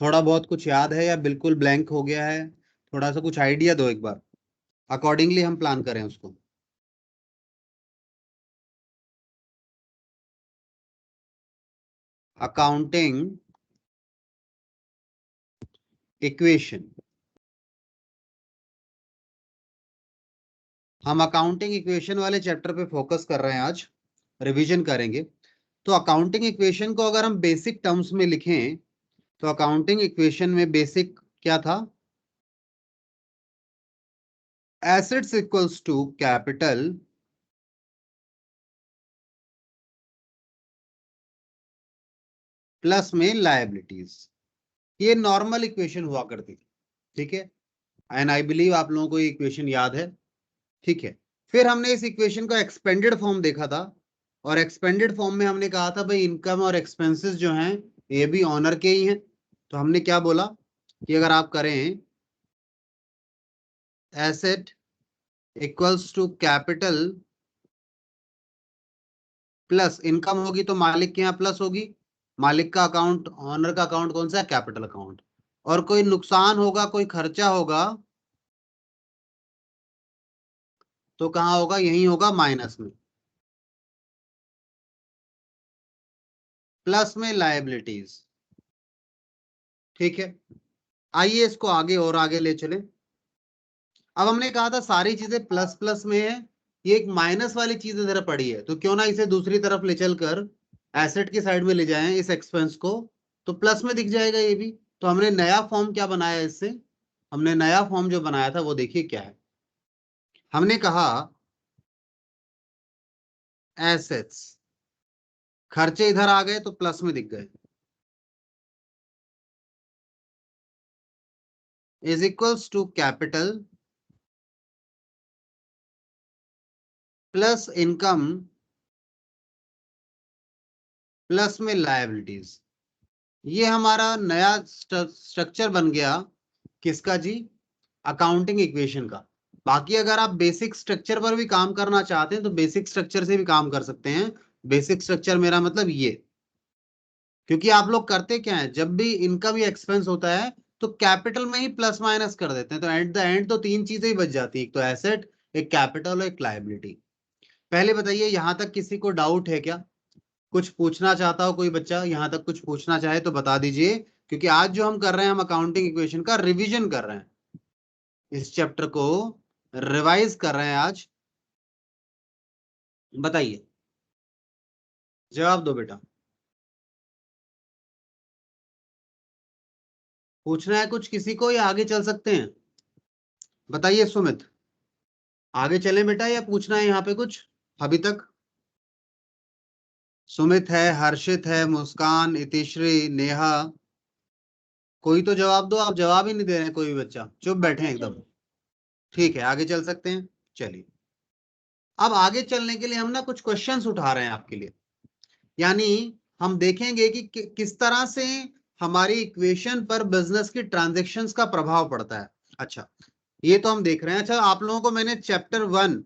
थोड़ा बहुत कुछ याद है या बिल्कुल ब्लैंक हो गया है? थोड़ा सा कुछ आइडिया दो एक बार, अकॉर्डिंगली हम प्लान करें उसको। अकाउंटिंग इक्वेशन, हम अकाउंटिंग इक्वेशन वाले चैप्टर पे फोकस कर रहे हैं आज, रिवीजन करेंगे। तो अकाउंटिंग इक्वेशन को अगर हम बेसिक टर्म्स में लिखें तो अकाउंटिंग इक्वेशन में बेसिक क्या था? Assets equals to capital plus में लायबिलिटीज। ये नॉर्मल इक्वेशन हुआ करती थी, ठीक है। एंड आई बिलीव आप लोगों को ये इक्वेशन याद है, ठीक है। फिर हमने इस इक्वेशन का एक्सपेंडेड फॉर्म देखा था, और एक्सपेंडेड फॉर्म में हमने कहा था भाई इनकम और एक्सपेंसेस जो हैं ये भी ऑनर के ही हैं। तो हमने क्या बोला कि अगर आप करें asset equals to capital plus income होगी तो मालिक के यहाँ प्लस होगी, मालिक का अकाउंट, ऑनर का अकाउंट कौन सा है? Capital account. और कोई नुकसान होगा, कोई खर्चा होगा तो कहाँ होगा? यही होगा माइनस में, प्लस में लायबिलिटीज, ठीक है। आइए इसको आगे और आगे ले चलें। अब हमने कहा था सारी चीजें प्लस प्लस में है, ये एक माइनस वाली चीज इधर पड़ी है, तो क्यों ना इसे दूसरी तरफ ले चलकर एसेट की साइड में ले जाएं इस एक्सपेंस को, तो प्लस में दिख जाएगा ये भी। तो हमने नया फॉर्म क्या बनाया इससे? हमने नया फॉर्म जो बनाया था वो देखिए क्या है। हमने कहा एसेट्स, खर्चे इधर आ गए तो प्लस में दिख गए, is equals to capital plus income plus में लायबिलिटीज। ये हमारा नया स्ट्रक्चर बन गया, किसका जी? अकाउंटिंग इक्वेशन का। बाकी अगर आप बेसिक स्ट्रक्चर पर भी काम करना चाहते हैं तो बेसिक स्ट्रक्चर से भी काम कर सकते हैं। बेसिक स्ट्रक्चर मेरा मतलब ये, क्योंकि आप लोग करते क्या है, जब भी इनकम या एक्सपेंस होता है तो कैपिटल में ही प्लस माइनस कर देते हैं, तो एट द एंड तो तीन चीजें ही बच जाती है, एक तो एसेट, एक कैपिटल और एक लायबिलिटी। पहले बताइए यहां तक किसी को डाउट है क्या? कुछ पूछना चाहता हो कोई बच्चा, यहां तक कुछ पूछना चाहे तो बता दीजिए, क्योंकि आज जो हम कर रहे हैं हम अकाउंटिंग इक्वेशन का रिवीजन कर रहे हैं, इस चैप्टर को रिवाइज कर रहे हैं आज। बताइए, जवाब दो बेटा। पूछना है कुछ किसी को या आगे चल सकते हैं? बताइए सुमित, आगे चले बेटा या पूछना है यहाँ पे कुछ अभी तक? सुमित है, हर्षित है, मुस्कान, इतिश्री, नेहा, कोई तो जवाब दो। आप जवाब ही नहीं दे रहे हैं, कोई भी बच्चा चुप बैठे हैं एकदम। ठीक है, आगे चल सकते हैं, चलिए। अब आगे चलने के लिए हम ना कुछ क्वेश्चंस उठा रहे हैं आपके लिए, यानी हम देखेंगे कि किस तरह से हमारी इक्वेशन पर बिजनेस की ट्रांजैक्शंस का प्रभाव पड़ता है। अच्छा, ये तो हम देख रहे हैं। अच्छा, आप लोगों को मैंने चैप्टर 1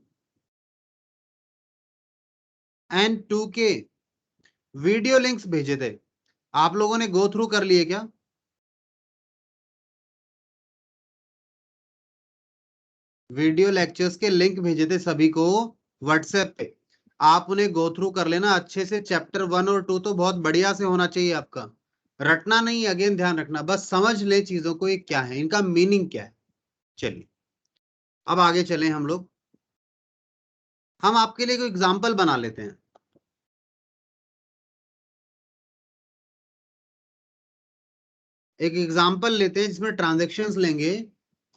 एंड 2 के वीडियो लिंक्स भेजे थे, आप लोगों ने गो थ्रू कर लिए क्या? वीडियो लेक्चर्स के लिंक भेजे थे सभी को व्हाट्सएप पे, आप उन्हें गो थ्रू कर लेना अच्छे से। चैप्टर 1 और 2 तो बहुत बढ़िया से होना चाहिए आपका, रटना नहीं, अगेन ध्यान रखना, बस समझ ले चीजों को, ये क्या है, इनका मीनिंग क्या है। चलिए अब आगे चलें हम लोग। हम आपके लिए कोई एग्जाम्पल बना लेते हैं। एक एग्जाम्पल लेते हैं जिसमें ट्रांजेक्शन्स लेंगे,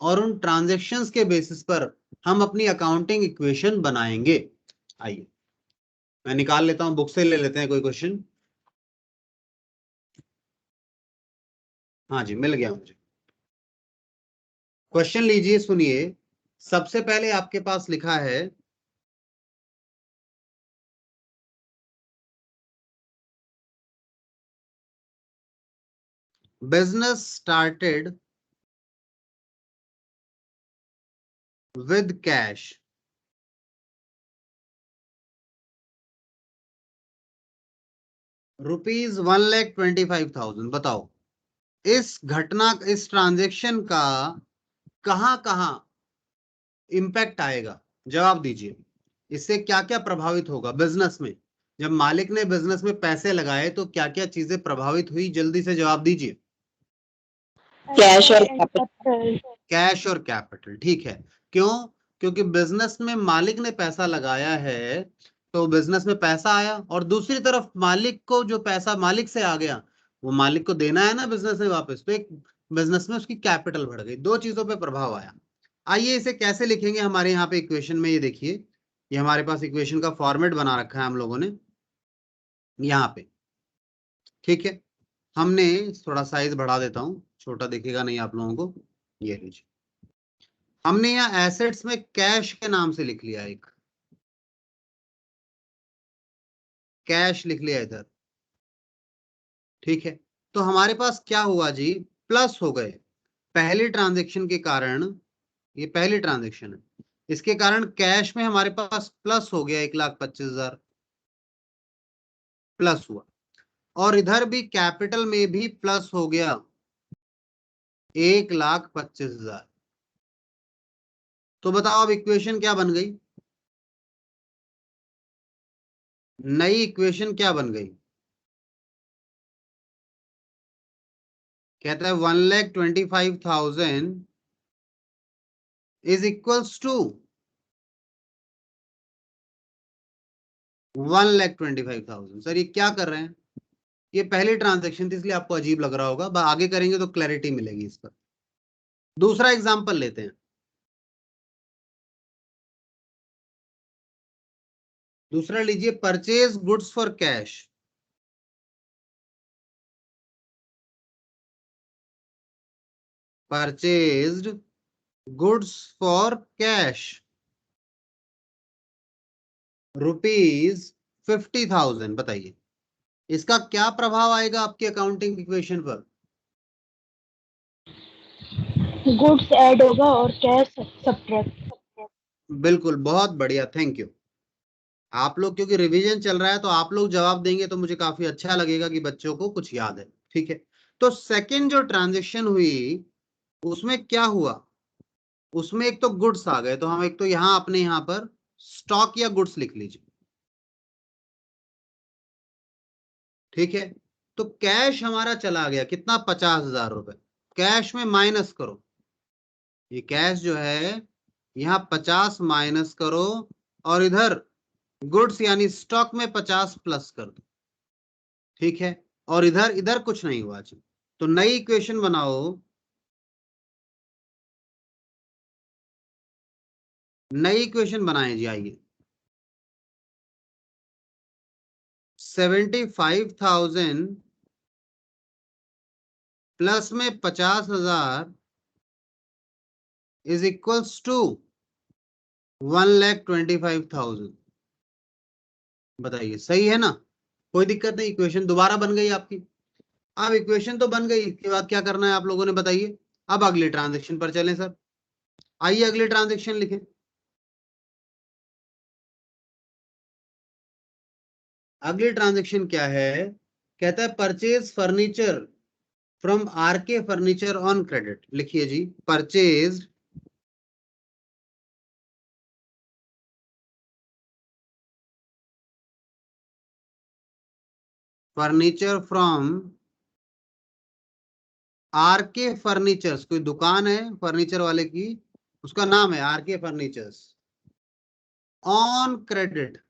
और उन ट्रांजेक्शन्स के बेसिस पर हम अपनी अकाउंटिंग इक्वेशन बनाएंगे। आइए मैं निकाल लेता हूं, बुक से ले लेते हैं कोई क्वेश्चन। हाँ जी, मिल गया मुझे। क्वेश्चन लीजिए, सुनिए। सबसे पहले आपके पास लिखा है, बिजनेस स्टार्टेड विद कैश ₹1,25,000। बताओ इस घटना, इस ट्रांजेक्शन का कहां कहां इंपैक्ट आएगा, जवाब दीजिए। इससे क्या क्या प्रभावित होगा बिजनेस में, जब मालिक ने बिजनेस में पैसे लगाए तो क्या क्या चीजें प्रभावित हुई, जल्दी से जवाब दीजिए। कैश और कैपिटल। कैश और कैपिटल, ठीक है। क्यों? क्योंकि बिजनेस में मालिक ने पैसा लगाया है तो बिजनेस में पैसा आया, और दूसरी तरफ मालिक को जो पैसा मालिक से आ गया वो मालिक को देना है ना बिजनेस में वापस, तो एक बिजनेस में उसकी कैपिटल बढ़ गई, दो चीजों पे प्रभाव आया। आइए इसे कैसे लिखेंगे हमारे यहाँ पे इक्वेशन में, ये देखिए, ये हमारे पास इक्वेशन का फॉर्मेट बना रखा है हम लोगों ने यहाँ पे, ठीक है। हमने थोड़ा साइज बढ़ा देता हूँ, छोटा दिखेगा नहीं आप लोगों को, ये लीजिए। हमने यहाँ एसेट्स में कैश के नाम से लिख लिया, एक कैश लिख लिया इधर, ठीक है। तो हमारे पास क्या हुआ जी, प्लस हो गए पहली ट्रांजेक्शन के कारण, ये पहली ट्रांजेक्शन है, इसके कारण कैश में हमारे पास प्लस हो गया 1,25,000 प्लस हुआ, और इधर भी कैपिटल में भी प्लस हो गया 1,25,000। तो बताओ अब इक्वेशन क्या बन गई, नई इक्वेशन क्या बन गई? कहता है 1,25,000 इज इक्वल्स टू 1,25,000। सर ये क्या कर रहे हैं? ये पहली ट्रांजेक्शन थी इसलिए आपको अजीब लग रहा होगा, आगे करेंगे तो क्लैरिटी मिलेगी इस पर। दूसरा एग्जांपल लेते हैं, दूसरा लीजिए, purchase goods for cash. Purchased goods for cash ₹50,000। बताइए इसका क्या प्रभाव आएगा आपकी अकाउंटिंग इक्वेशन पर? गुड्स ऐड होगा और कैश सब्ट्रैक्ट। बिल्कुल, बहुत बढ़िया, थैंक यू। आप लोग क्योंकि रिवीजन चल रहा है तो आप लोग जवाब देंगे तो मुझे काफी अच्छा लगेगा कि बच्चों को कुछ याद है, ठीक है। तो सेकंड जो ट्रांजेक्शन हुई उसमें क्या हुआ, उसमें एक तो गुड्स आ गए, तो हम एक तो यहां अपने यहां पर स्टॉक या गुड्स लिख लीजिए, ठीक है। तो कैश हमारा चला गया कितना, 50,000 रुपए, कैश में माइनस करो, ये कैश जो है यहाँ 50 माइनस करो, और इधर गुड्स यानी स्टॉक में 50 प्लस कर दो, ठीक है। और इधर इधर कुछ नहीं हुआ जी, तो नई इक्वेशन बनाओ, नई इक्वेशन बनाएं जी, आइए। 75,000 प्लस में 50,000 इज इक्वल्स टू 1,25,000। बताइए सही है ना, कोई दिक्कत नहीं, इक्वेशन दोबारा बन गई आपकी। अब इक्वेशन तो बन गई, इसके बाद क्या करना है आप लोगों ने बताइए। अब अगले ट्रांजेक्शन पर चलें सर, आइए अगले ट्रांजेक्शन लिखें। अगली ट्रांजेक्शन क्या है, कहता है purchase furniture from RK furniture on credit. लिखिए जी, purchase furniture from RK furnitures, कोई दुकान है फर्नीचर वाले की, उसका नाम है आरके फर्नीचर्स, ऑन क्रेडिट।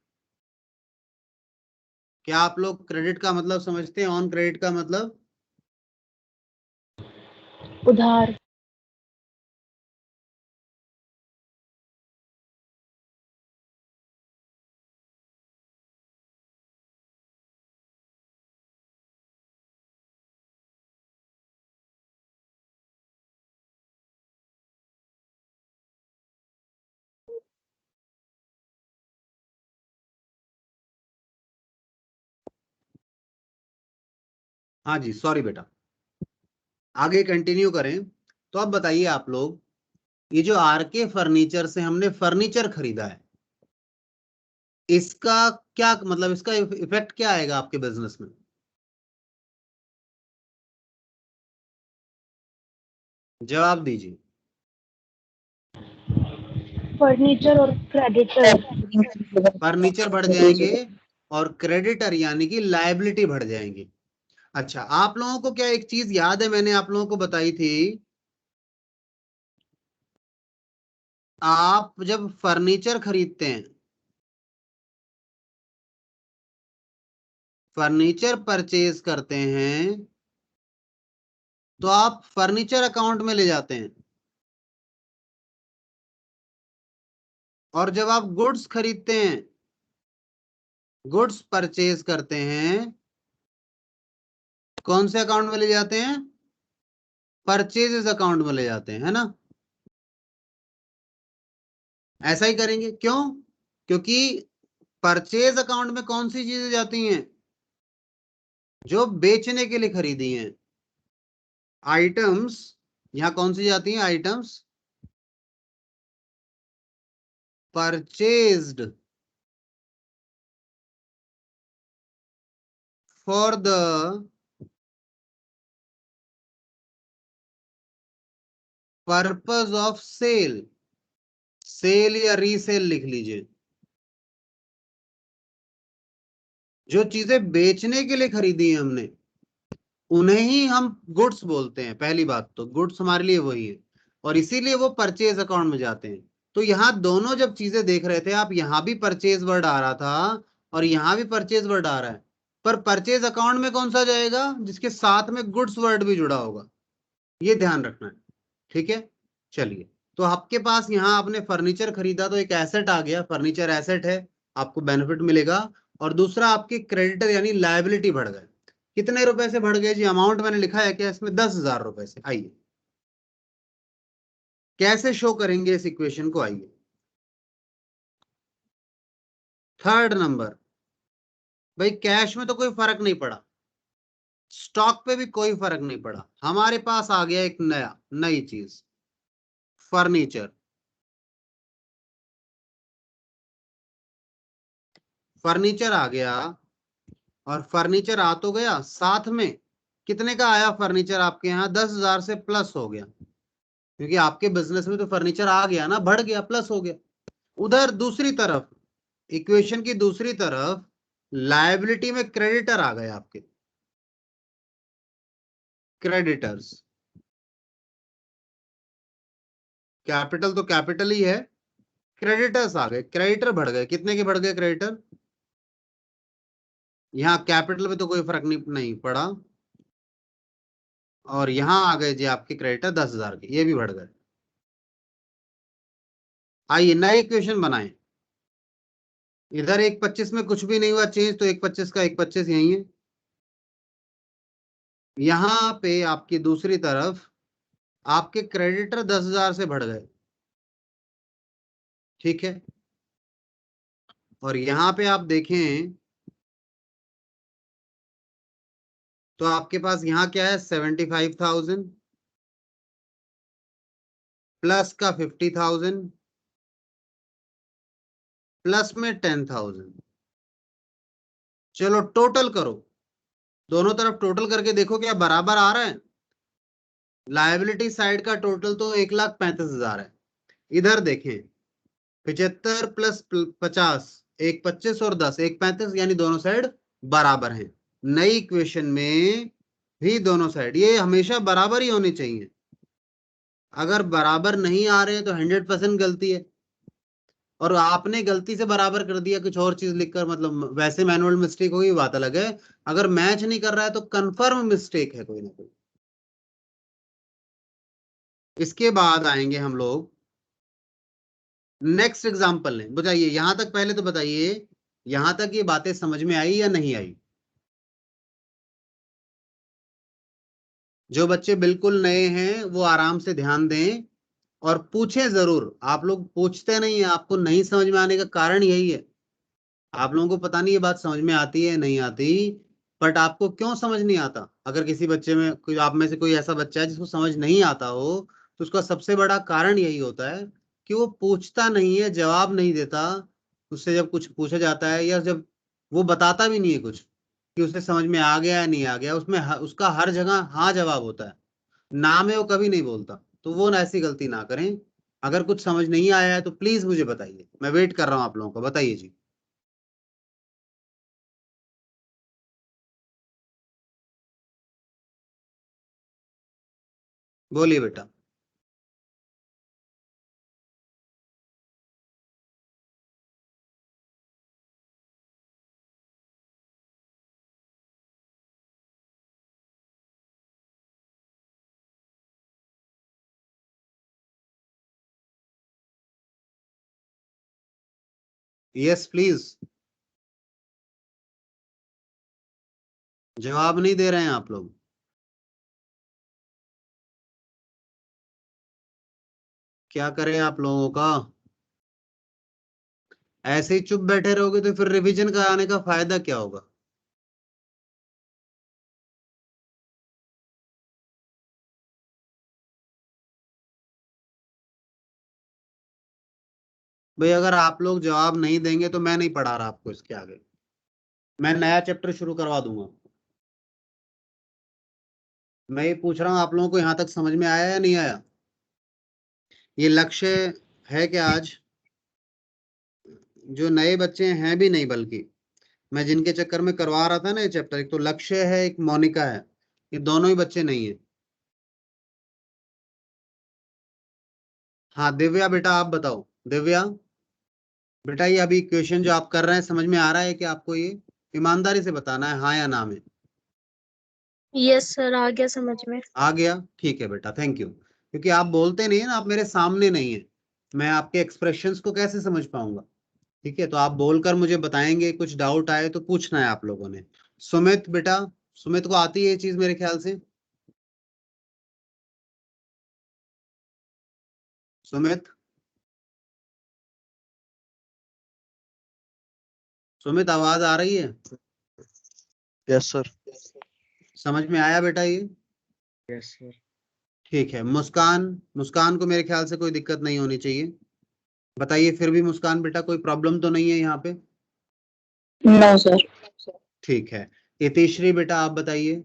क्या आप लोग क्रेडिट का मतलब समझते हैं? ऑन क्रेडिट का मतलब उधार। हाँ जी, सॉरी बेटा, आगे कंटिन्यू करें। तो अब बताइए आप लोग, ये जो आरके फर्नीचर से हमने फर्नीचर खरीदा है, इसका क्या मतलब, इसका इफेक्ट क्या आएगा आपके बिजनेस में? जवाब दीजिए। फर्नीचर और क्रेडिटर। फर्नीचर बढ़ जाएंगे और क्रेडिटर यानी कि लायबिलिटी बढ़ जाएंगी। अच्छा, आप लोगों को क्या एक चीज याद है, मैंने आप लोगों को बताई थी, आप जब फर्नीचर खरीदते हैं, फर्नीचर परचेज करते हैं, तो आप फर्नीचर अकाउंट में ले जाते हैं, और जब आप गुड्स खरीदते हैं, गुड्स परचेज करते हैं, कौन से अकाउंट में ले जाते हैं? परचेजेस अकाउंट में ले जाते हैं, है ना? ऐसा ही करेंगे, क्यों? क्योंकि परचेज अकाउंट में कौन सी चीजें जाती हैं? जो बेचने के लिए खरीदी हैं, आइटम्स। यहां कौन सी जाती हैं? Items purchased for the purpose of sale, sale या रीसेल लिख लीजिए। जो चीजें बेचने के लिए खरीदी है हमने, उन्हें ही हम गुड्स बोलते हैं। पहली बात तो गुड्स हमारे लिए वही है, और इसीलिए वो परचेज अकाउंट में जाते हैं। तो यहाँ दोनों जब चीजें देख रहे थे आप, यहाँ भी परचेज वर्ड आ रहा था और यहाँ भी परचेज वर्ड आ रहा है, पर परचेज अकाउंट में कौन सा जाएगा? जिसके साथ में गुड्स वर्ड भी जुड़ा होगा, ये ध्यान रखना है। ठीक है, चलिए। तो आपके पास यहाँ आपने फर्नीचर खरीदा तो एक एसेट आ गया, फर्नीचर एसेट है, आपको बेनिफिट मिलेगा। और दूसरा, आपकी क्रेडिटर यानी लायबिलिटी बढ़ गए। कितने रुपए से बढ़ गए जी? अमाउंट मैंने लिखा है क्या इसमें? 10,000 रुपए से। आइए कैसे शो करेंगे इस इक्वेशन को, आइए। थर्ड नंबर, भाई कैश में तो कोई फर्क नहीं पड़ा, स्टॉक पे भी कोई फर्क नहीं पड़ा, हमारे पास आ गया एक नई चीज, फर्नीचर। फर्नीचर आ गया, और फर्नीचर आ तो गया, साथ में कितने का आया फर्नीचर आपके यहाँ? 10,000 से प्लस हो गया, क्योंकि आपके बिजनेस में तो फर्नीचर आ गया ना, बढ़ गया, प्लस हो गया। उधर दूसरी तरफ, इक्वेशन की दूसरी तरफ, लायबिलिटी में क्रेडिटर आ गए आपके, क्रेडिटर्स। कैपिटल तो कैपिटल ही है, क्रेडिटर्स आ गए, क्रेडिटर बढ़ गए। कितने के बढ़ गए क्रेडिटर? यहाँ कैपिटल में तो कोई फर्क नहीं पड़ा, और यहां आ गए जी आपके क्रेडिटर 10,000 के, ये भी बढ़ गए। आइए नए इक्वेशन बनाएं। इधर 1,25 में कुछ भी नहीं हुआ चेंज, तो 1,25 का 1,25 यही है। यहां पे आपकी दूसरी तरफ आपके क्रेडिटर 10,000 से बढ़ गए, ठीक है। और यहां पे आप देखें तो आपके पास यहाँ क्या है? 75,000 प्लस का 50,000 प्लस में 10,000। चलो टोटल करो, दोनों तरफ टोटल करके देखो क्या बराबर आ रहा है। लायबिलिटी साइड का टोटल तो 1,35,000 है। इधर देखें, 75 प्लस 50, 1,25 और 10, 1,35, यानी दोनों साइड बराबर हैं। नई इक्वेशन में भी दोनों साइड ये हमेशा बराबर ही होनी चाहिए। अगर बराबर नहीं आ रहे हैं तो 100% गलती है, और आपने गलती से बराबर कर दिया कुछ और चीज लिखकर, मतलब वैसे मैनुअल मिस्टेक होगी, बात अलग है। अगर मैच नहीं कर रहा है तो कंफर्म मिस्टेक है कोई ना कोई। इसके बाद आएंगे हम लोग नेक्स्ट एग्जांपल लें। बताइए यहां तक, पहले तो बताइए यहां तक ये बातें समझ में आई या नहीं आई? जो बच्चे बिल्कुल नए हैं वो आराम से ध्यान दें और पूछें जरूर। आप लोग पूछते नहीं है, आपको नहीं समझ में आने का कारण यही है। आप लोगों को पता नहीं ये बात समझ में आती है नहीं आती, बट आपको क्यों समझ नहीं आता? अगर किसी बच्चे में कोई, आप में से कोई ऐसा बच्चा है जिसको समझ नहीं आता हो, तो उसका सबसे बड़ा कारण यही होता है कि वो पूछता नहीं है, जवाब नहीं देता। उससे जब कुछ पूछा जाता है, या जब वो बताता भी नहीं है कुछ कि उसे समझ में आ गया या नहीं आ गया, उसमें उसका हर जगह हाँ जवाब होता है, ना में वो कभी नहीं बोलता। तो वो ऐसी गलती ना करें। अगर कुछ समझ नहीं आया है तो प्लीज मुझे बताइए, मैं वेट कर रहा हूं आप लोगों को। बताइए जी। बोलिए बेटा। Yes please. जवाब नहीं दे रहे हैं आप लोग। क्या करें आप लोगों का? ऐसे ही चुप बैठे रहोगे तो फिर रिवीजन कराने का फायदा क्या होगा? भाई अगर आप लोग जवाब नहीं देंगे तो मैं नहीं पढ़ा रहा आपको इसके आगे, मैं नया चैप्टर शुरू करवा दूंगा। मैं ये पूछ रहा हूँ आप लोगों को यहाँ तक समझ में आया या नहीं आया? ये लक्ष्य है कि आज जो नए बच्चे हैं भी नहीं, बल्कि मैं जिनके चक्कर में करवा रहा था ना ये चैप्टर, एक तो लक्ष्य है, एक मोनिका है, ये दोनों ही बच्चे नहीं है। हाँ दिव्या बेटा आप बताओ। दिव्या बेटा, ये अभी क्वेश्चन जो आप कर रहे हैं समझ में आ रहा है कि आपको? ये ईमानदारी से बताना है, हाँ या ना में। यस सर, आ गया समझ में। आ गया, ठीक है बेटा, थैंक यू। क्योंकि आप बोलते नहीं है ना, आप मेरे सामने नहीं है, मैं आपके एक्सप्रेशंस को कैसे समझ पाऊंगा? ठीक है, तो आप बोलकर मुझे बताएंगे, कुछ डाउट आए तो पूछना है आप लोगों ने। सुमित बेटा, सुमित को आती है ये चीज मेरे ख्याल से। सुमित, सुमित आवाज आ रही है? Yes sir. समझ में आया बेटा ये? Yes sir. ठीक है। मुस्कान, मुस्कान को मेरे ख्याल से कोई दिक्कत नहीं होनी चाहिए। बताइए फिर भी मुस्कान बेटा, कोई प्रॉब्लम तो नहीं है यहाँ पे? No sir. ठीक है। इतिश्री बेटा आप बताइए।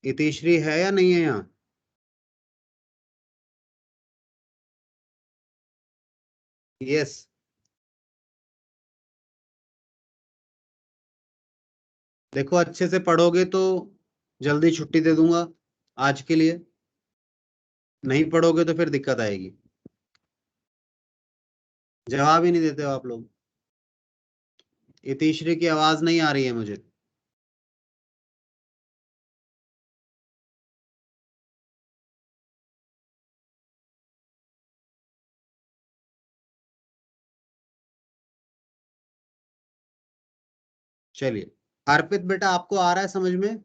इतिश्री है या नहीं है यहाँ? यस। देखो अच्छे से पढ़ोगे तो जल्दी छुट्टी दे दूंगा आज के लिए, नहीं पढ़ोगे तो फिर दिक्कत आएगी। जवाब ही नहीं देते हो आप लोग। इतिश्री की आवाज नहीं आ रही है मुझे। चलिए, अर्पित बेटा आपको आ रहा है समझ में?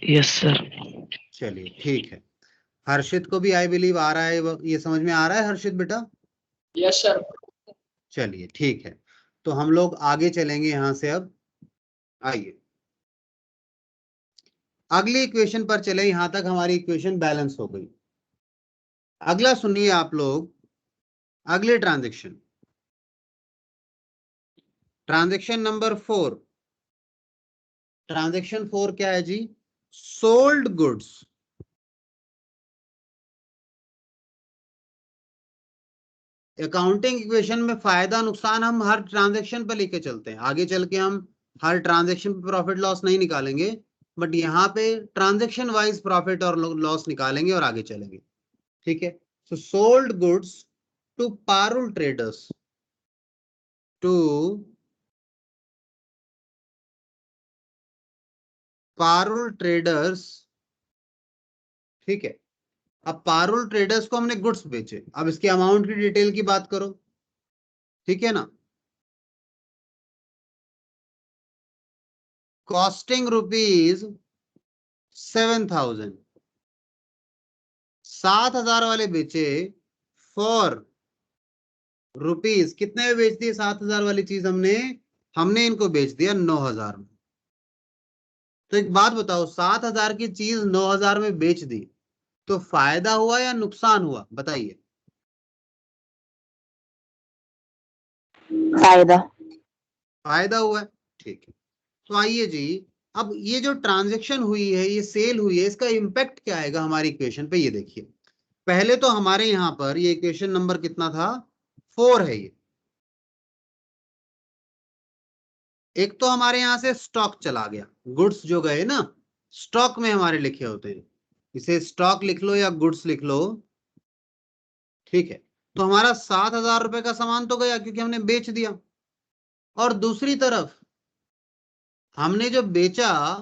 Yes sir. चलिए ठीक है। हर्षित को भी आई बिलीव आ रहा है, ये समझ में आ रहा है हर्षित बेटा? Yes sir. चलिए ठीक है, तो हम लोग आगे चलेंगे यहां से अब। आइए अगली इक्वेशन पर चले। यहां तक हमारी इक्वेशन बैलेंस हो गई। अगला सुनिए आप लोग, अगले ट्रांजेक्शन, ट्रांजेक्शन नंबर 4। ट्रांजेक्शन 4 क्या है जी? Sold goods. अकाउंटिंग इक्वेशन में फायदा नुकसान हम हर ट्रांजेक्शन पर लेके चलते हैं। आगे चल के हम हर ट्रांजेक्शन पे प्रॉफिट लॉस नहीं निकालेंगे, बट यहाँ पे ट्रांजेक्शन वाइज प्रॉफिट और लॉस निकालेंगे और आगे चलेंगे। ठीक है। So sold goods to Parul traders, to Parul traders. ठीक है। अब पारुल ट्रेडर्स को हमने गुड्स बेचे, अब इसके अमाउंट की डिटेल की बात करो। ठीक है ना? कॉस्टिंग रुपीज 7,000, 7,000 वाले बेचे फॉर रुपीज कितने में बेच दिए? 7,000 वाली चीज हमने हमने इनको बेच दिया 9,000 में। तो एक बात बताओ, 7,000 की चीज 9,000 में बेच दी, तो फायदा हुआ या नुकसान हुआ? बताइए। फायदा। फायदा हुआ है। ठीक है। तो आइए जी, अब ये जो ट्रांजेक्शन हुई है, ये सेल हुई है, इसका इम्पैक्ट क्या आएगा हमारी इक्वेशन पे, ये देखिए। पहले तो हमारे यहाँ पर ये इक्वेशन नंबर कितना था, 4 है ये। एक तो हमारे यहां से स्टॉक चला गया, गुड्स जो गए ना, स्टॉक में हमारे लिखे होते हैं, इसे स्टॉक लिख लो या गुड्स लिख लो, ठीक है। तो हमारा 7,000 रुपए का सामान तो गया क्योंकि हमने बेच दिया। और दूसरी तरफ हमने जो बेचा,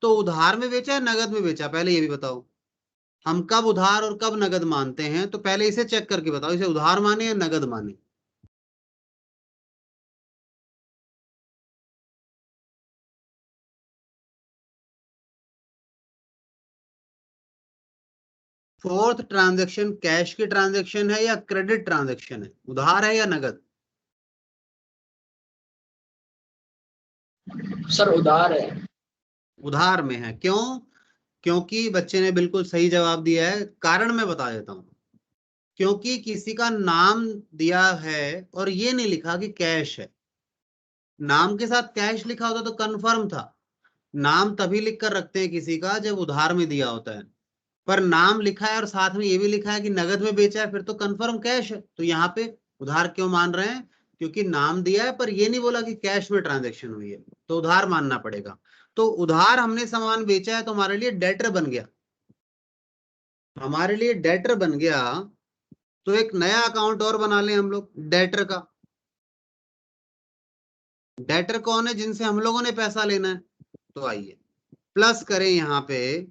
तो उधार में बेचा या नगद में बेचा, पहले ये भी बताओ। हम कब उधार और कब नगद मानते हैं, तो पहले इसे चेक करके बताओ, इसे उधार माने या नगद माने। फोर्थ ट्रांजैक्शन कैश की ट्रांजैक्शन है या क्रेडिट ट्रांजैक्शन है, उधार है या नगद? सर उधार है। उधार में है, क्यों? क्योंकि बच्चे ने बिल्कुल सही जवाब दिया है, कारण मैं बता देता हूं। क्योंकि किसी का नाम दिया है और ये नहीं लिखा कि कैश है। नाम के साथ कैश लिखा होता तो कंफर्म था। नाम तभी लिख कर रखते हैं किसी का जब उधार में दिया होता है, पर नाम लिखा है और साथ में ये भी लिखा है कि नगद में बेचा है, फिर तो कंफर्म कैश है। तो यहाँ पे उधार क्यों मान रहे हैं? क्योंकि नाम दिया है पर ये नहीं बोला कि कैश में ट्रांजेक्शन हुई है, तो उधार मानना पड़ेगा। तो उधार हमने सामान बेचा है तो हमारे लिए डेटर बन गया, हमारे लिए डेटर बन गया। तो एक नया अकाउंट और बना लें हम लोग डेटर का। डेटर कौन है? जिनसे हम लोगों ने पैसा लेना है। तो आइए प्लस करें, यहाँ पे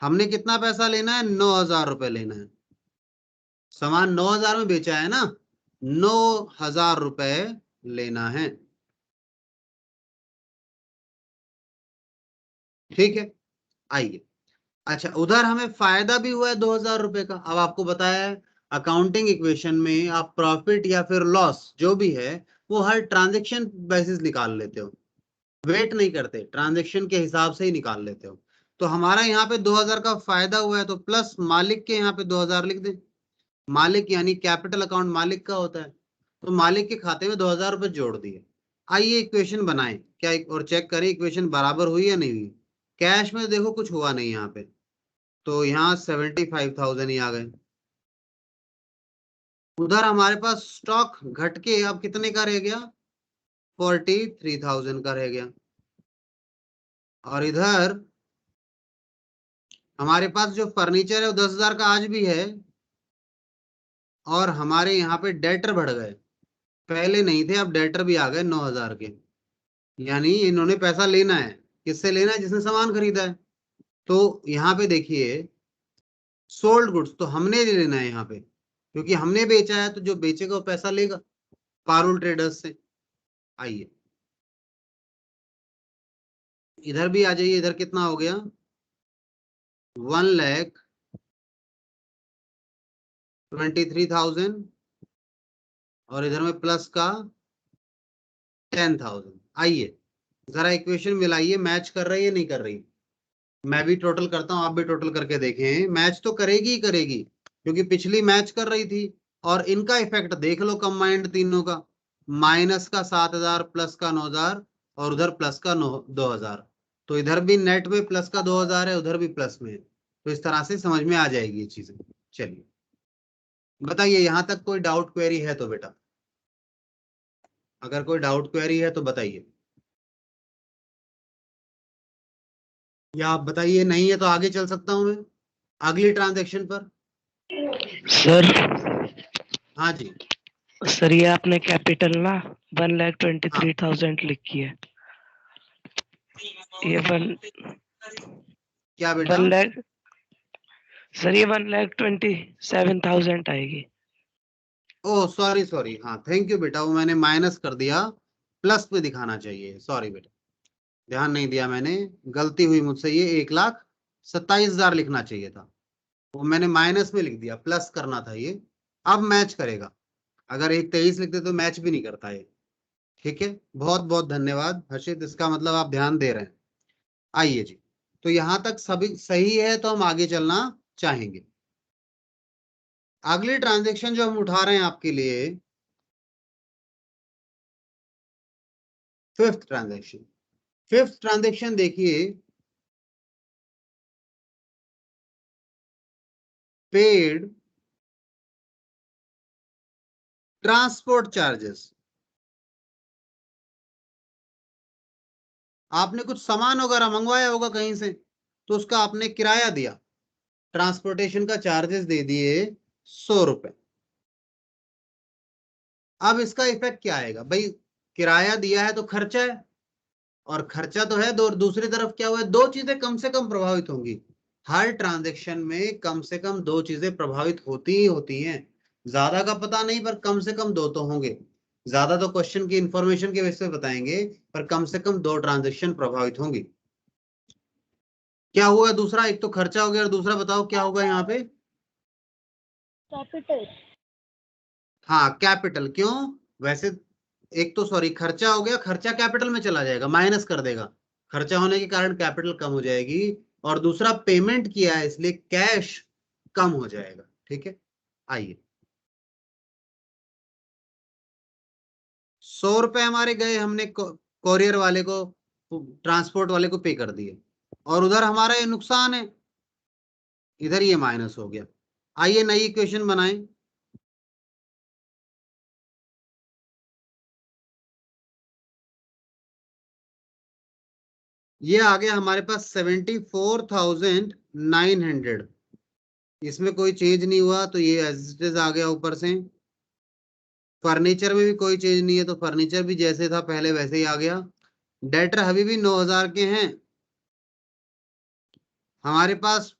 हमने कितना पैसा लेना है, 9,000 रुपए लेना है। सामान 9,000 में बेचा है ना, 9,000 रुपए लेना है, ठीक है। आइए, अच्छा उधर हमें फायदा भी हुआ है 2,000 रुपए का। अब आपको बताया है अकाउंटिंग इक्वेशन में आप प्रॉफिट या फिर लॉस जो भी है वो हर ट्रांजेक्शन बेसिस निकाल लेते हो, वेट नहीं करते, ट्रांजेक्शन के हिसाब से ही निकाल लेते हो। तो हमारा यहाँ पे 2,000 का फायदा हुआ है, तो प्लस मालिक के यहाँ पे 2,000 लिख दें। मालिक यानी कैपिटल अकाउंट मालिक का होता है, तो मालिक के खाते में 2,000 रुपए जोड़ दिए। आइए इक्वेशन बनाएं क्या और चेक करें इक्वेशन बराबर हुई या नहीं हुई। कैश में देखो कुछ हुआ नहीं यहाँ पे, तो यहाँ 75,000 ही आ गए। उधर हमारे पास स्टॉक घट के अब कितने का रह गया, 43,000 का रह गया। और इधर हमारे पास जो फर्नीचर है वो 10,000 का आज भी है। और हमारे यहाँ पे डेटर बढ़ गए, पहले नहीं थे अब डेटर भी आ गए 9,000 के। यानी इन्होंने पैसा लेना है, किससे लेना है? जिसने सामान खरीदा है। तो यहाँ पे देखिए सोल्ड गुड्स तो हमने लेना है यहाँ पे, क्योंकि हमने बेचा है, तो जो बेचेगा वो पैसा लेगा पारुल ट्रेडर्स से। आइए इधर भी आ जाइए, इधर कितना हो गया, 1,23,000 और इधर में प्लस का 10,000। आइए जरा इक्वेशन मिलाइए, मैच कर रही है नहीं कर रही। मैं भी टोटल करता हूं, आप भी टोटल करके देखें, मैच तो करेगी ही करेगी, क्योंकि पिछली मैच कर रही थी। और इनका इफेक्ट देख लो कंबाइंड तीनों का, माइनस का 7,000 प्लस का 9,000 और उधर प्लस का 2,000। तो इधर भी नेट में प्लस का 2,000 है, उधर भी प्लस में है। तो इस तरह से समझ में आ जाएगी ये चीजें। चलिए बताइए यहां तक कोई डाउट क्वेरी है तो बेटा, अगर कोई डाउट क्वेरी है तो बताइए, या आप बताइए नहीं है तो आगे चल सकता हूं मैं अगली ट्रांजेक्शन पर। सर हाँ जी। सर ये आपने कैपिटल ना हाँ 1,23,000 लिखी है। ये क्या बेटा? 1 लाख सर, ये 1,27,000 आएगी। ओह सॉरी सॉरी, हाँ थैंक यू बेटा, वो मैंने माइनस कर दिया, प्लस पे दिखाना चाहिए, सॉरी बेटा, ध्यान नहीं दिया मैंने, गलती हुई मुझसे। ये 1,27,000 लिखना चाहिए था, वो मैंने माइनस में लिख दिया, प्लस करना था ये। अब मैच करेगा, अगर 1,23 लिखते तो मैच भी नहीं करता ये। ठीक है, बहुत बहुत धन्यवाद हर्षित, इसका मतलब आप ध्यान दे रहे हैं। आइए जी, तो यहां तक सभी सही है तो हम आगे चलना चाहेंगे। अगली ट्रांजेक्शन जो हम उठा रहे हैं आपके लिए, फिफ्थ ट्रांजेक्शन। फिफ्थ ट्रांजेक्शन देखिए, पेड ट्रांसपोर्ट चार्जेस। आपने कुछ सामान वगैरह मंगवाया होगा कहीं से, तो उसका आपने किराया दिया, ट्रांसपोर्टेशन का चार्जेस दे दिए 100 रुपए। अब इसका इफेक्ट क्या आएगा भाई, किराया दिया है तो खर्चा है, और खर्चा तो है दो, दूसरी तरफ क्या हुआ है, दो चीजें कम से कम प्रभावित होंगी। हर ट्रांजेक्शन में कम से कम दो चीजें प्रभावित होती ही होती हैं, ज्यादा का पता नहीं पर कम से कम दो तो होंगे। ज्यादा तो क्वेश्चन की इंफॉर्मेशन के बेस पे बताएंगे, पर कम से कम दो ट्रांजेक्शन प्रभावित होंगी। क्या हुआ दूसरा, एक तो खर्चा हो गया और दूसरा बताओ क्या होगा यहाँ पे। कैपिटल। हाँ कैपिटल, क्यों, वैसे एक तो सॉरी खर्चा हो गया, खर्चा कैपिटल में चला जाएगा, माइनस कर देगा, खर्चा होने के कारण कैपिटल कम हो जाएगी, और दूसरा पेमेंट किया है इसलिए कैश कम हो जाएगा। ठीक है, आइए 100 रुपए हमारे गए, हमने कोरियर वाले को, ट्रांसपोर्ट वाले को पे कर दिए, और उधर हमारा ये नुकसान है, इधर ये माइनस हो गया। आइए नई इक्वेशन बनाएं। ये आ गया हमारे पास 74,900, इसमें कोई चेंज नहीं हुआ तो ये एज इट इज आ गया ऊपर से। फर्नीचर में भी कोई चेंज नहीं है तो फर्नीचर भी जैसे था पहले वैसे ही आ गया। डेटर अभी भी 9,000 के हैं। हमारे पास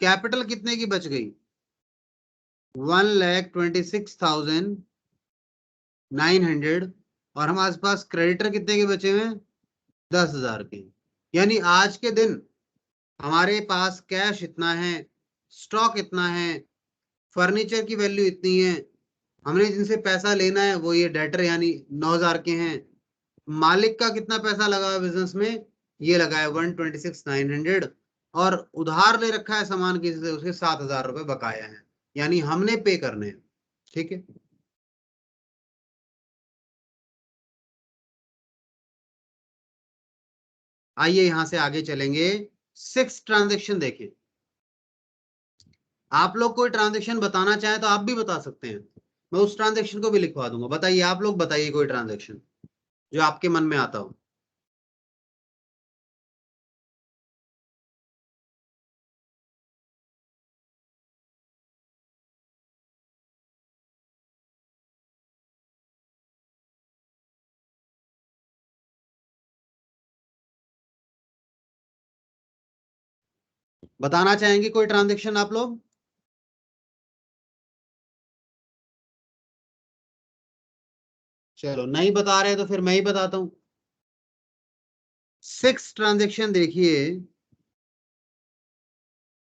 कैपिटल कितने की बच गई, 1,26,900, और हमारे पास क्रेडिटर कितने के बचे हुए हैं, 10,000 के। यानी आज के दिन हमारे पास कैश इतना है, स्टॉक इतना है, फर्नीचर की वैल्यू इतनी है, हमने जिनसे पैसा लेना है वो ये डेटर यानी 9,000 के हैं। मालिक का कितना पैसा लगा है बिजनेस में, ये लगा है 126,900, और उधार ले रखा है सामान किसी से, उसके 7,000 रुपए बकाया है, यानी हमने पे करने हैं। ठीक है, आइए यहां से आगे चलेंगे। 6 ट्रांजेक्शन देखिए, आप लोग कोई ट्रांजेक्शन बताना चाहें तो आप भी बता सकते हैं, मैं उस ट्रांजेक्शन को भी लिखवा दूंगा। बताइए, आप लोग बताइए कोई ट्रांजेक्शन जो आपके मन में आता हो। बताना चाहेंगे कोई ट्रांजेक्शन आप लोग। चलो नहीं बता रहे तो फिर मैं ही बताता हूं। 6 ट्रांजेक्शन देखिए,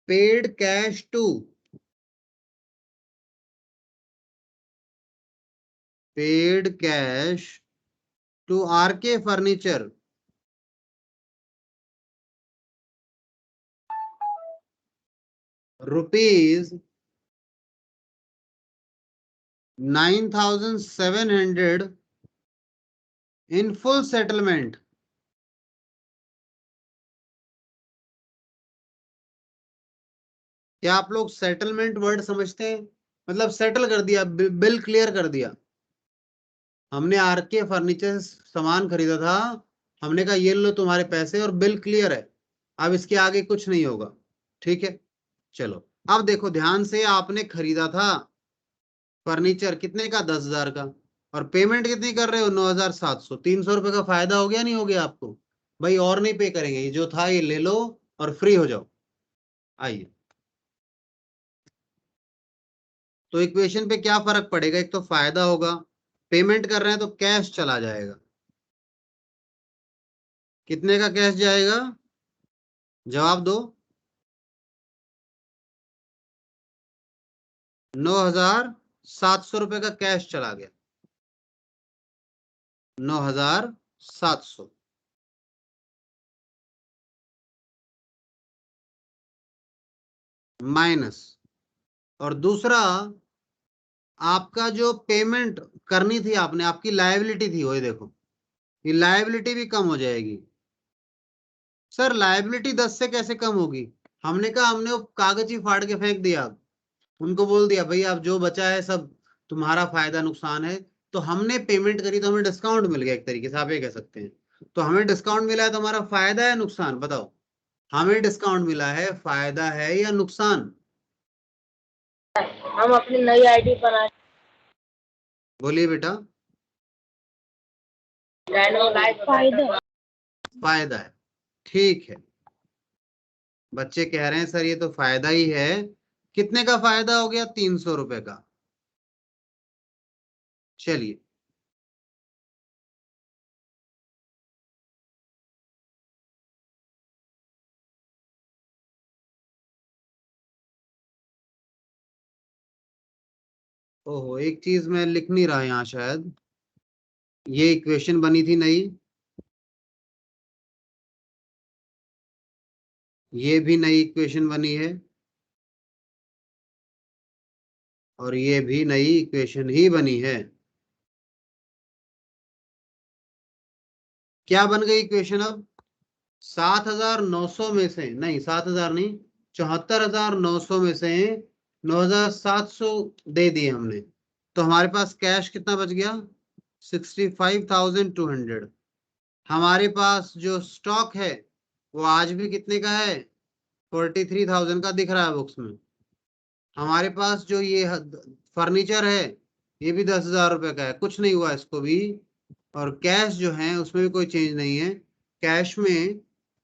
paid cash to, paid cash to RK furniture, rupees 9,700 in full settlement. क्या आप लोग सेटलमेंट वर्ड समझते हैं, मतलब सेटल कर दिया, बिल क्लियर कर दिया। हमने आरके फर्नीचर सामान खरीदा था, हमने कहा ये लो तुम्हारे पैसे और बिल क्लियर है, अब इसके आगे कुछ नहीं होगा। ठीक है, चलो अब देखो ध्यान से, आपने खरीदा था फर्नीचर कितने का, 10,000 का, और पेमेंट कितनी कर रहे हो, 9,700, 300 रुपए का फायदा हो गया नहीं हो गया आपको, भाई और नहीं पे करेंगे, ये जो था ये ले लो और फ्री हो जाओ। आइए, तो इक्वेशन पे क्या फर्क पड़ेगा, एक तो फायदा होगा, पेमेंट कर रहे हैं तो कैश चला जाएगा। कितने का कैश जाएगा, जवाब दो। 9,700 रुपए का कैश चला गया, 9,700 माइनस, और दूसरा आपका जो पेमेंट करनी थी आपने, आपकी लायबिलिटी थी वो, ये देखो ये लायबिलिटी भी कम हो जाएगी, सर लायबिलिटी 10 से कैसे कम होगी? हमने कहा हमने वो कागज ही फाड़ के फेंक दिया, उनको बोल दिया भाई आप जो बचा है सब तुम्हारा फायदा नुकसान है। तो हमने पेमेंट करी तो हमें डिस्काउंट मिल गया, एक तरीके से आप ये कह सकते हैं। तो हमें डिस्काउंट मिला है तो हमारा फायदा है नुकसान, बताओ हमें डिस्काउंट मिला है, फायदा है या नुकसान? हम अपनी नई आईडी बना बोलिए बेटा। फायदा। फायदा है, ठीक है। बच्चे कह रहे हैं सर ये तो फायदा ही है। कितने का फायदा हो गया? 300 रुपए का। चलिए, ओहो एक चीज मैं लिख नहीं रहा यहाँ शायद, ये इक्वेशन बनी थी नई, ये भी नई इक्वेशन बनी है, और ये भी नई इक्वेशन ही बनी है। क्या बन गई इक्वेशन अब? 7,900 में से, नहीं 7,000 नहीं, 74,900 में से 9,700 दे दिए हमने, तो हमारे पास कैश कितना बच गया? 65,200। हमारे पास जो स्टॉक है वो आज भी कितने का है? 43,000 का दिख रहा है बुक्स में। हमारे पास जो ये फर्नीचर है ये भी 10,000 रुपए का है, कुछ नहीं हुआ इसको भी। और कैश जो है उसमें भी कोई चेंज नहीं है, कैश में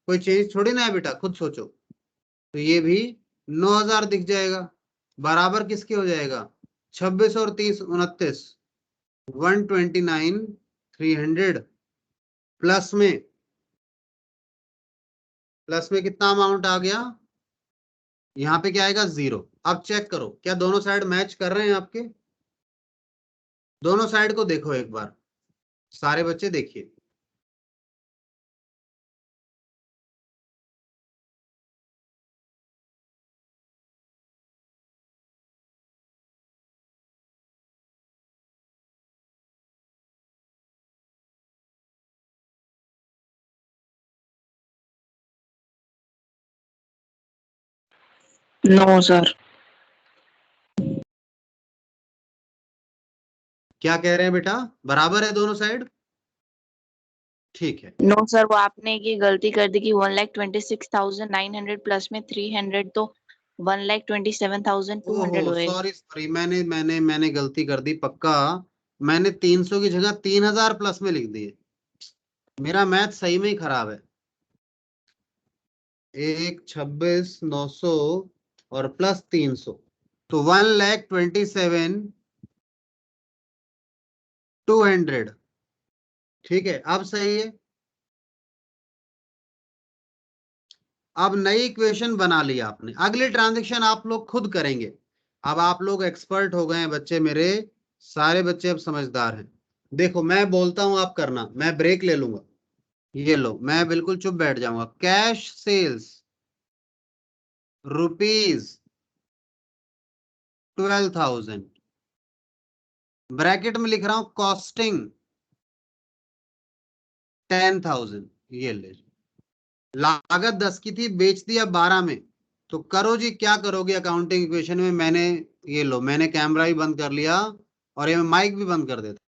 कोई चेंज थोड़ी ना है बेटा, खुद सोचो। तो ये भी 9,000 दिख जाएगा, बराबर किसके हो जाएगा? 26 और 30 29, 129,300। प्लस में कितना अमाउंट आ गया? यहाँ पे क्या आएगा? 0। अब चेक करो क्या दोनों साइड मैच कर रहे हैं आपके? दोनों साइड को देखो एक बार, सारे बच्चे देखिए। No sir. क्या कह रहे हैं बेटा? बराबर है दोनों साइड? ठीक है। नो सर, वो आपने ये गलती कर दी कि 1,26,900 प्लस में 300 तो 1,27,200 ओहो होएगा। सॉरी सॉरी, मैंने गलती कर दी पक्का। मैंने 300 की जगह 3,000 प्लस में लिख दिए, मेरा मैथ सही में ही खराब है। 1,26,900 और प्लस 300, तो 1,27,200। ठीक है अब सही है। अब नई इक्वेशन बना ली आपने, अगली ट्रांजेक्शन आप लोग खुद करेंगे। अब आप लोग एक्सपर्ट हो गए हैं बच्चे मेरे, सारे बच्चे अब समझदार हैं। देखो मैं बोलता हूं आप करना, मैं ब्रेक ले लूंगा, ये लो मैं बिल्कुल चुप बैठ जाऊंगा। कैश सेल्स रुपीज 12,000, ब्रैकेट में लिख रहा हूं कॉस्टिंग 10,000। ये ले, लागत 10 की थी, बेच दिया 12 में। तो करो जी, क्या करोगे अकाउंटिंग इक्वेशन में? ये लो मैंने कैमरा भी बंद कर लिया और ये माइक भी बंद कर देता।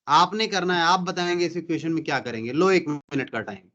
आपने करना है, आप बताएंगे इस इक्वेशन में क्या करेंगे। लो 1 मिनट का टाइम।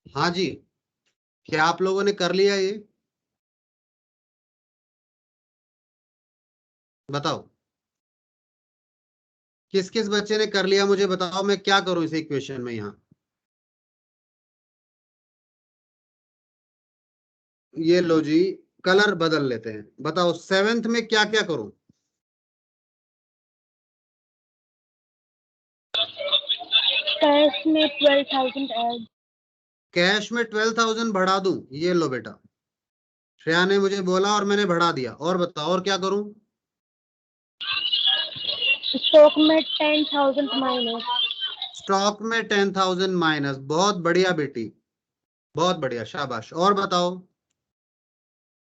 हाँ जी। क्या आप लोगों ने कर लिया ये? बताओ, किस किस बच्चे ने कर लिया मुझे बताओ, मैं क्या करूं इस इक्वेशन में यहाँ? ये लो जी, कलर बदल लेते हैं। बताओ 7th में क्या क्या करूं? कैश में 12,000 ऐड। कैश में 12,000 बढ़ा दूं? ये लो बेटा, श्रेया ने मुझे बोला और मैंने बढ़ा दिया। और बताओ और क्या करूं? स्टॉक में 10,000 माइनस। स्टॉक में 10,000 माइनस। बहुत बढ़िया बेटी, बहुत बढ़िया, शाबाश। और बताओ।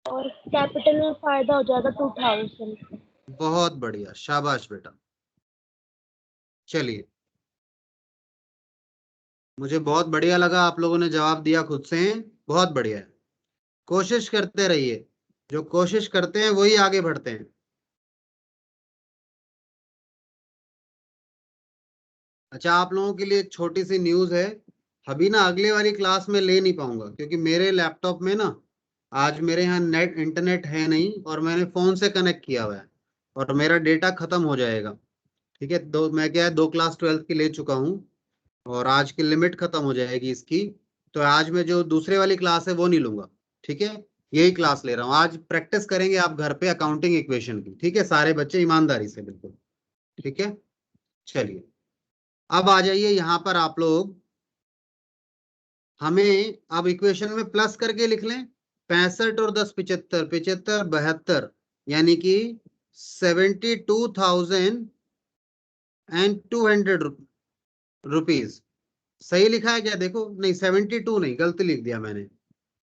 और कैपिटल में फायदा हो जाएगा 2,000। बहुत बढ़िया, शाबाश बेटा। चलिए, मुझे बहुत बढ़िया लगा, आप लोगों ने जवाब दिया खुद से, बहुत बढ़िया है। कोशिश करते रहिए, जो कोशिश करते हैं वही आगे बढ़ते हैं। अच्छा, आप लोगों के लिए एक छोटी सी न्यूज है। अभी ना अगले वाली क्लास में ले नहीं पाऊंगा, क्योंकि मेरे लैपटॉप में ना आज मेरे यहाँ नेट इंटरनेट है नहीं, और मैंने फोन से कनेक्ट किया हुआ है, और मेरा डेटा खत्म हो जाएगा। ठीक है, मैं क्या है 2 क्लास 12th की ले चुका हूँ, और आज की लिमिट खत्म हो जाएगी इसकी। तो आज मैं जो दूसरे वाली क्लास है वो नहीं लूंगा। ठीक है, यही क्लास ले रहा हूँ। आज प्रैक्टिस करेंगे आप घर पे अकाउंटिंग इक्वेशन की। ठीक है, सारे बच्चे ईमानदारी से, बिल्कुल। ठीक है, चलिए अब आ जाइए यहाँ पर आप लोग। हमें अब इक्वेशन में प्लस करके लिख लें। 65 और 10 75, 75 72, यानी कि 72,200 रुपीज। सही लिखा है क्या? देखो, नहीं 72 नहीं, गलती लिख दिया मैंने।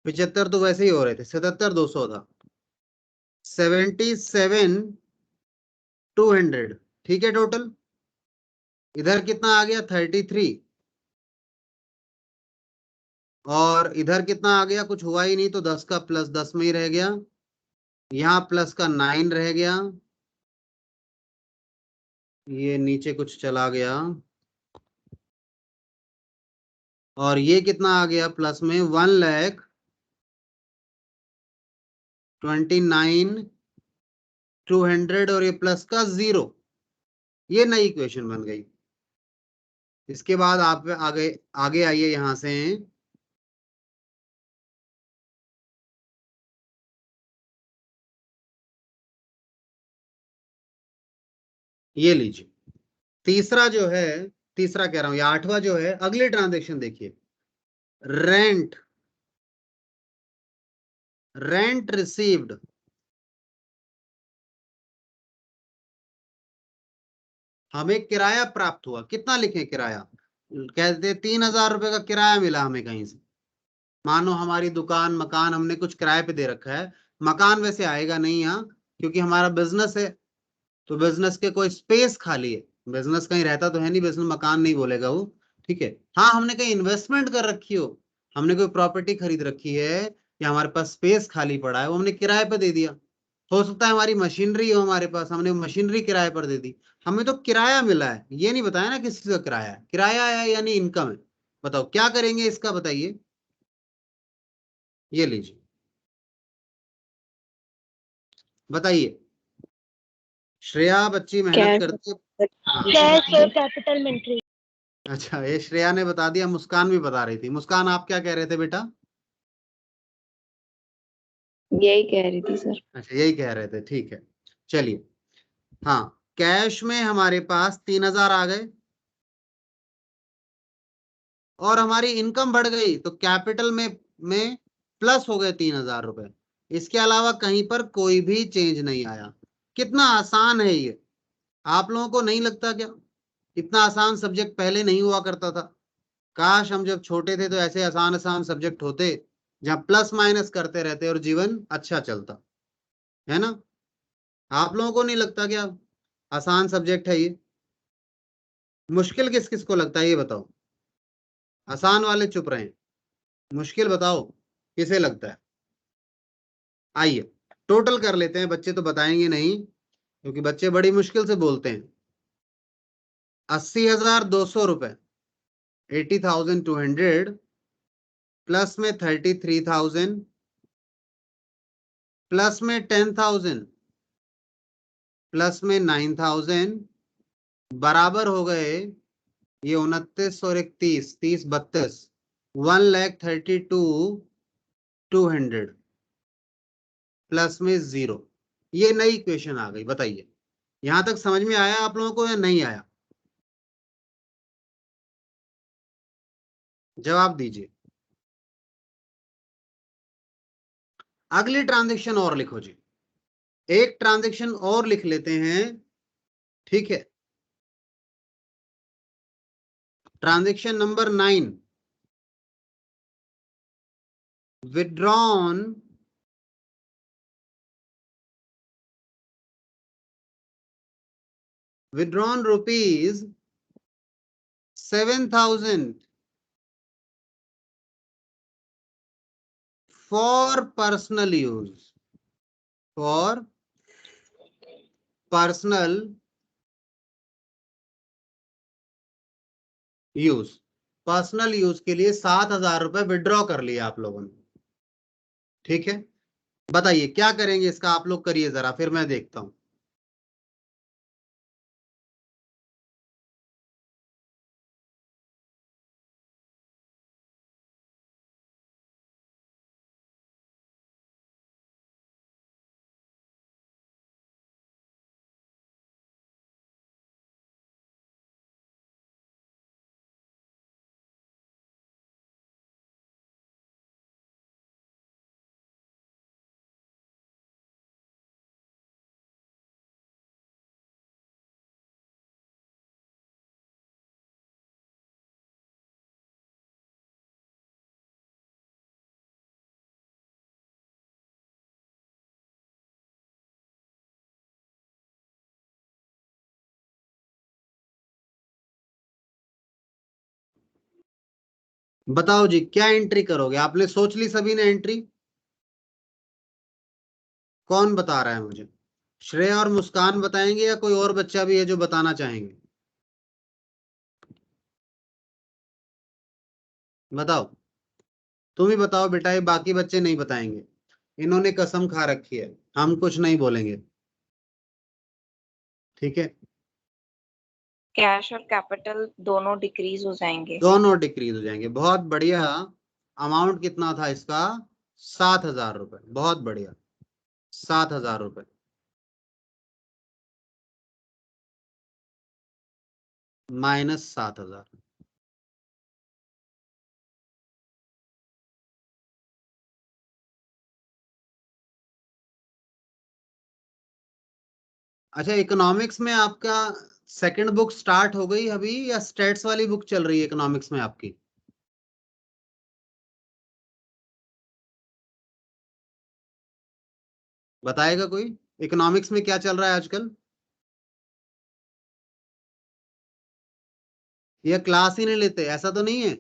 75 तो वैसे ही हो रहे थे, 77,200 था। 77,200। ठीक है, टोटल इधर कितना आ गया? 33। और इधर कितना आ गया? कुछ हुआ ही नहीं, तो 10 का प्लस 10 में ही रह गया। यहाँ प्लस का 9 रह गया। ये नीचे कुछ चला गया। और ये कितना आ गया प्लस में? 1,29,200, और ये प्लस का 0। ये नई इक्वेशन बन गई। इसके बाद आप आगे आगे आइए यहां से। ये लीजिए, तीसरा जो है, तीसरा कह रहा हूं, या 8वां जो है, अगले ट्रांजेक्शन देखिए। Rent, rent received. हमें किराया प्राप्त हुआ। कितना लिखें किराया? कहते 3,000 रुपए का किराया मिला हमें कहीं से। मानो हमारी दुकान मकान हमने कुछ किराए पे दे रखा है। मकान वैसे आएगा नहीं यहाँ, क्योंकि हमारा बिजनेस है, तो बिजनेस के कोई स्पेस खाली है। बिजनेस कहीं रहता तो है नहीं, बिजनेस मकान नहीं बोलेगा वो। ठीक है, हाँ हमने कहीं इन्वेस्टमेंट कर रखी हो, हमने कोई प्रॉपर्टी खरीद रखी है, या हमारे पास स्पेस खाली पड़ा है, वो हमने किराए पे दे दिया। हो सकता है हमारी मशीनरी हो हमारे पास, हमने मशीनरी किराए पर दे दी। हमें तो किराया मिला है, ये नहीं बताया ना किसी का किराया है। किराया है यानी इनकम है। बताओ क्या करेंगे इसका, बताइए। ये लीजिए, बताइए। श्रेया बच्ची मेहनत कैश करती है। हाँ, कैश और कैपिटल में एंट्री। अच्छा, ये श्रेया ने बता दिया, मुस्कान भी बता रही थी। मुस्कान आप क्या कह रहे थे बेटा? यही कह रही थी सर। अच्छा, यही कह रहे थे, ठीक है। चलिए, हाँ, कैश में हमारे पास 3,000 आ गए, और हमारी इनकम बढ़ गई, तो कैपिटल में प्लस हो गए 3,000 रुपए। इसके अलावा कहीं पर कोई भी चेंज नहीं आया। कितना आसान है ये, आप लोगों को नहीं लगता क्या? इतना आसान सब्जेक्ट पहले नहीं हुआ करता था। काश हम जब छोटे थे तो ऐसे आसान आसान सब्जेक्ट होते, जहां प्लस माइनस करते रहते और जीवन अच्छा चलता, है ना? आप लोगों को नहीं लगता क्या आसान सब्जेक्ट है ये? मुश्किल किस किस को लगता है ये बताओ? आसान वाले चुप रहे, मुश्किल बताओ किसे लगता है? आइए टोटल कर लेते हैं, बच्चे तो बताएंगे नहीं, क्योंकि बच्चे बड़ी मुश्किल से बोलते हैं। 80,200 रुपए, 80,200 प्लस में 33,000, प्लस में 10,000, प्लस में 9,000, बराबर हो गए ये 29 और 31, 30, 32, 1,32,200 प्लस में 0। ये नई इक्वेशन आ गई। बताइए यहां तक समझ में आया आप लोगों को या नहीं आया? जवाब दीजिए। अगली ट्रांजेक्शन और लिखो जी, एक ट्रांजेक्शन और लिख लेते हैं, ठीक है। Transaction number 9, withdrawn rupees 7,000 for personal use, for personal use. Personal use के लिए 7,000 रुपए विड्रॉ कर लिया आप लोगों ने, ठीक है। बताइए क्या करेंगे इसका, आप लोग करिए जरा, फिर मैं देखता हूं। बताओ जी क्या एंट्री करोगे? आपने सोच ली सभी ने एंट्री? कौन बता रहा है मुझे? श्रेया और मुस्कान बताएंगे या कोई और बच्चा भी है जो बताना चाहेंगे? बताओ, तुम ही बताओ बेटा, ये बाकी बच्चे नहीं बताएंगे, इन्होंने कसम खा रखी है हम कुछ नहीं बोलेंगे, ठीक है। कैश और कैपिटल दोनों डिक्रीज हो जाएंगे। दोनों डिक्रीज हो जाएंगे, बहुत बढ़िया। अमाउंट कितना था इसका? 7,000 रुपए, बहुत बढ़िया, 7,000 रुपए माइनस 7,000। अच्छा, इकोनॉमिक्स में आपका सेकंड बुक स्टार्ट हो गई अभी या स्टेट्स वाली बुक चल रही है इकोनॉमिक्स में आपकी? बताएगा कोई, इकोनॉमिक्स में क्या चल रहा है आजकल? ये क्लास ही नहीं लेते ऐसा तो नहीं है?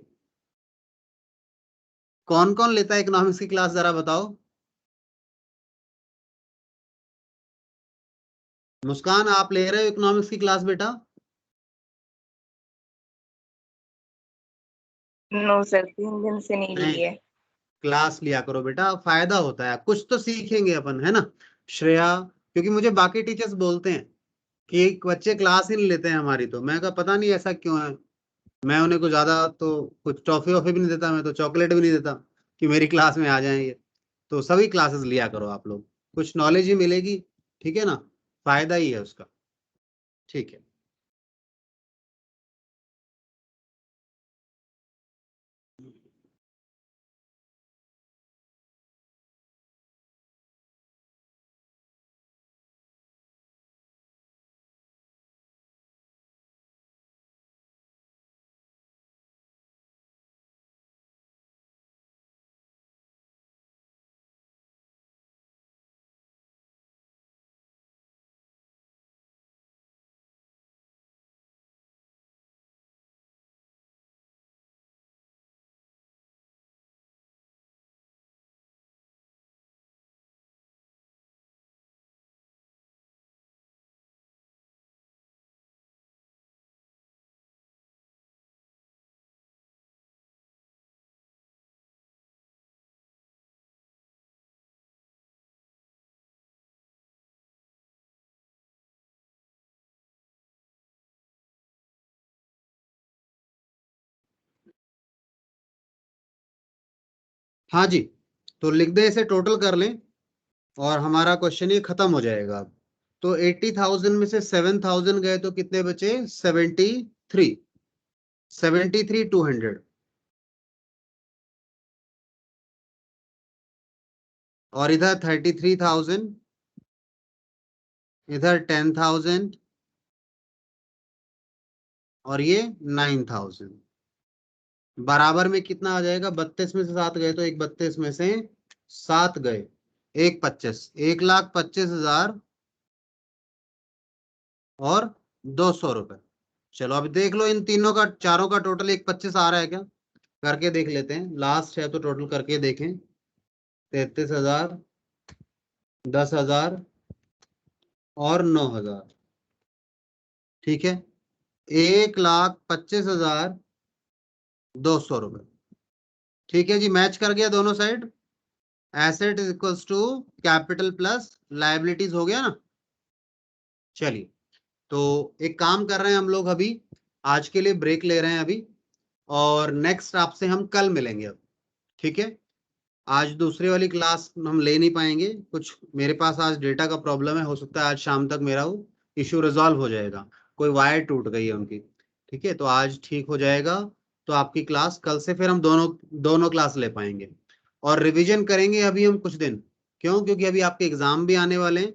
कौन कौन लेता है इकोनॉमिक्स की क्लास, जरा बताओ। मुस्कान आप ले रहे हो इकोनॉमिक्स की क्लास बेटा? नो सर, 3 दिन से नहीं नहीं, ली है। क्लास लिया करो बेटा, फायदा होता है, कुछ तो सीखेंगे अपन, है ना श्रेया? क्योंकि मुझे बाकी टीचर्स बोलते हैं कि बच्चे क्लास ही नहीं लेते हैं हमारी, तो मैं कहा पता नहीं ऐसा क्यों है। मैं उन्हें को ज्यादा तो कुछ टॉफी वॉफी भी नहीं देता, मैं तो चॉकलेट भी नहीं देता कि मेरी क्लास में आ जाएं ये। तो सभी क्लासेस लिया करो आप लोग, कुछ नॉलेज ही मिलेगी, ठीक है ना, फायदा ही है उसका, ठीक है। हाँ जी, तो लिख दे, इसे टोटल कर लें और हमारा क्वेश्चन ये खत्म हो जाएगा। तो 80,000 में से 7,000 गए तो कितने बचे? 73,200। और इधर 33,000, इधर 10,000 और ये 9,000। बराबर में कितना आ जाएगा? 32 में से 7 गए तो एक 32 में से 7 गए, एक 25, 1,25,000 और 200 रुपए। चलो अभी देख लो इन तीनों का, चारों का टोटल 1,25 आ रहा है क्या? करके देख लेते हैं, लास्ट है तो टोटल करके देखें। 33,000, 10,000 और 9,000, ठीक है, 1,25,200 रुपए। ठीक है जी, मैच कर गया दोनों side. Asset is equals to capital plus liabilities हो गया ना। चलिए, तो एक काम कर रहे हैं हम लोग, अभी आज के लिए ब्रेक ले रहे हैं अभी, और नेक्स्ट आपसे हम कल मिलेंगे अब, ठीक है। आज दूसरी वाली क्लास हम ले नहीं पाएंगे, कुछ मेरे पास आज डेटा का प्रॉब्लम है, हो सकता है आज शाम तक मेरा वो इश्यू रिजॉल्व हो जाएगा, कोई वायर टूट गई है उनकी, ठीक है। तो आज ठीक हो जाएगा, तो आपकी क्लास कल से फिर हम दोनों दोनों क्लास ले पाएंगे और रिवीजन करेंगे अभी हम कुछ दिन। क्यों? क्योंकि अभी आपके एग्जाम भी आने वाले हैं